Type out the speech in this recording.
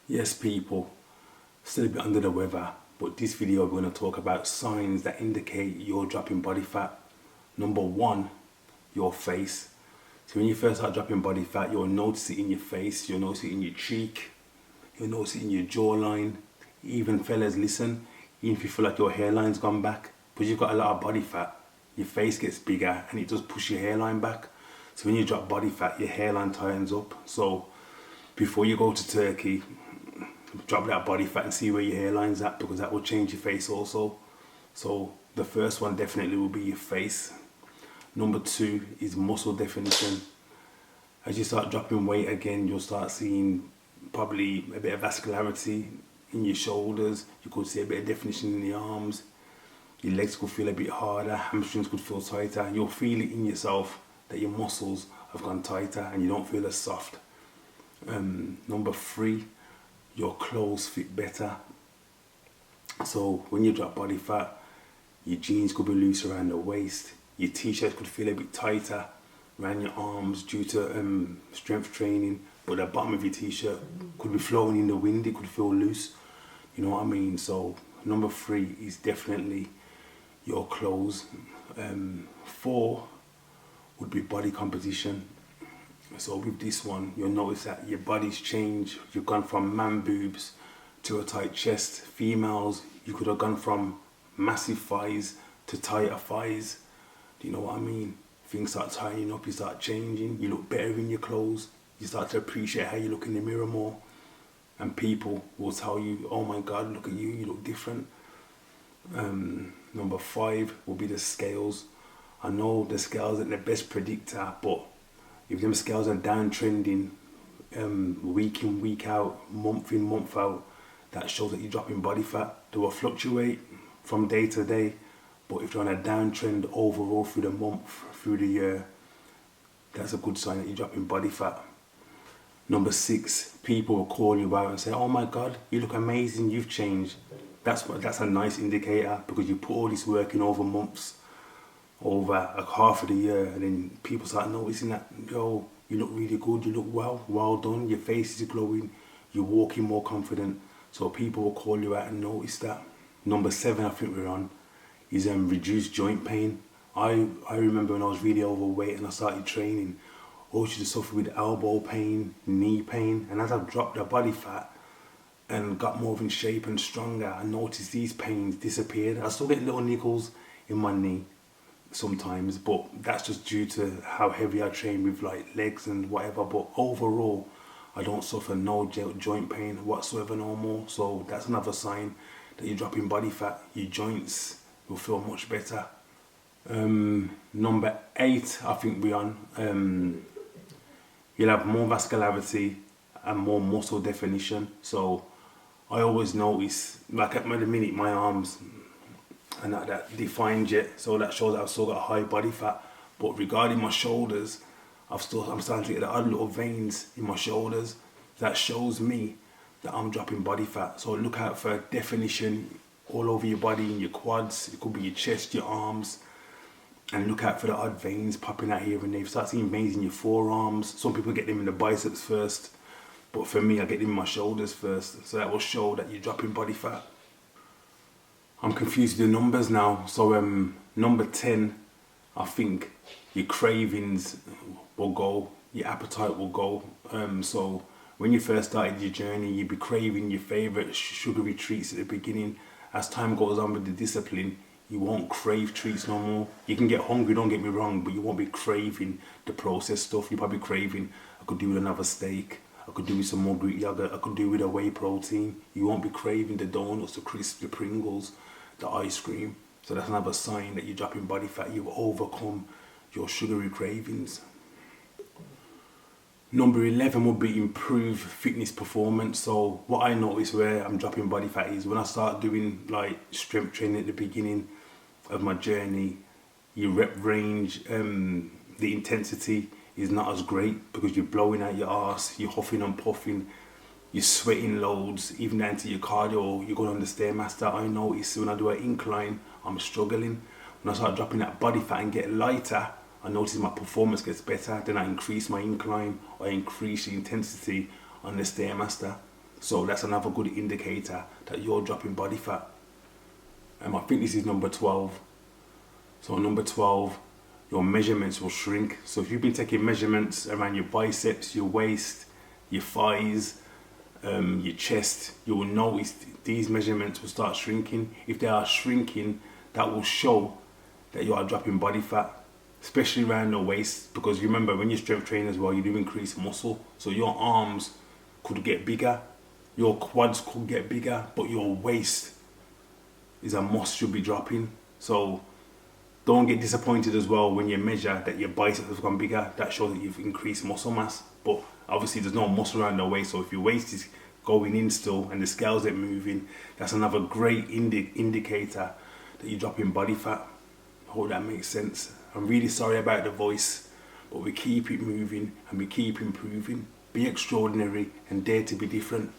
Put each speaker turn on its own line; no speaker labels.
Yes, people, still a bit under the weather, but this video we're going to talk about signs that indicate you're dropping body fat. Number one, your face. So when you first start dropping body fat, you'll notice it in your face, you'll notice it in your cheek, you'll notice it in your jawline. Even fellas, listen, even if you feel like your hairline's gone back, because you've got a lot of body fat, your face gets bigger and it does push your hairline back. So when you drop body fat, your hairline tightens up. So before you go to Turkey, drop that body fat and see where your hairline's at, because that will change your face also. So the first one definitely will be your face. Number two is muscle definition. As you start dropping weight again, you'll start seeing probably a bit of vascularity in your shoulders. You could see a bit of definition in the arms. Your legs could feel a bit harder, hamstrings could feel tighter. You'll feel it in yourself that your muscles have gone tighter and you don't feel as soft. Number three, your clothes fit better. So when you drop body fat, your jeans could be loose around the waist, your t-shirt could feel a bit tighter around your arms due to strength training, but the bottom of your t-shirt could be floating in the wind, it could feel loose, you know what I mean? So number three is definitely your clothes. Four would be body composition. So with this one, you'll notice that your body's changed. You've gone from man boobs to a tight chest. Females, you could have gone from massive thighs to tighter thighs. Do you know what I mean? Things start tightening up, you start changing, you look better in your clothes, you start to appreciate how you look in the mirror more. And people will tell you, oh my God, look at you, you look different. Number five will be the scales. I know the scales aren't the best predictor, but if them scales are downtrending week in, week out, month in, month out, that shows that you're dropping body fat. They will fluctuate from day to day, but if you're on a downtrend overall through the month, through the year, that's a good sign that you're dropping body fat. Number six, people will call you out and say, oh my God, you look amazing, you've changed. That's a nice indicator, because you put all this work in over months, over a half of the year, and then people start noticing that, yo, you look really good, you look well done, your face is glowing, you're walking more confident. So people will call you out and notice that. Number seven, I think we're on, is reduced joint pain. I remember when I was really overweight and I started training, I used to suffer with elbow pain, knee pain, and as I've dropped the body fat and got more in shape and stronger, I noticed these pains disappeared. I still get little niggles in my knee sometimes, but that's just due to how heavy I train with like legs and whatever. But overall, I don't suffer no joint pain whatsoever no more. So that's another sign that you're dropping body fat. Your joints will feel much better. Number eight, I think we're on. You'll have more vascularity and more muscle definition. So I always notice, like at the minute, my arms and that defined yet, so that shows that I've still got high body fat. But regarding my shoulders, I'm starting to get the odd little veins in my shoulders. That shows me that I'm dropping body fat. So look out for definition all over your body, in your quads, it could be your chest, your arms, and look out for the odd veins popping out here and there. You start seeing veins in your forearms. Some people get them in the biceps first, but for me, I get them in my shoulders first. So that will show that you're dropping body fat. I'm confused with the numbers now. So number 10, I think your cravings will go, your appetite will go. So when you first started your journey, you'd be craving your favourite sugary treats at the beginning. As time goes on with the discipline, you won't crave treats no more. You can get hungry, don't get me wrong, but you won't be craving the processed stuff. You're probably craving, I could do with another steak, I could do with some more Greek yogurt, I could do with a whey protein. You won't be craving the donuts, the crisps, the Pringles, the ice cream. So that's another sign that you're dropping body fat. You've overcome your sugary cravings. Number 11 would be improved fitness performance. So what I notice where I'm dropping body fat is when I start doing like strength training at the beginning of my journey, your rep range, the intensity is not as great because you're blowing out your arse, you're huffing and puffing, you're sweating loads, even down to your cardio. You're going on the Stairmaster. I notice when I do an incline, I'm struggling. When I start dropping that body fat and get lighter, I notice my performance gets better. Then I increase my incline or increase the intensity on the Stairmaster. So that's another good indicator that you're dropping body fat. I think this is number 12. So number 12, your measurements will shrink. So if you've been taking measurements around your biceps, your waist, your thighs, your chest, you will notice these measurements will start shrinking. If they are shrinking, that will show that you are dropping body fat, especially around the waist, because you remember when you strength train as well, you do increase muscle. So your arms could get bigger, your quads could get bigger, but your waist is a must, should be dropping. So don't get disappointed as well when you measure that your biceps have gone bigger. That shows that you've increased muscle mass. But obviously there's no muscle around the waist. So if your waist is going in still and the scales aren't moving, that's another great indicator that you're dropping body fat. I hope that makes sense. I'm really sorry about the voice, but we keep it moving and we keep improving. Be extraordinary and dare to be different.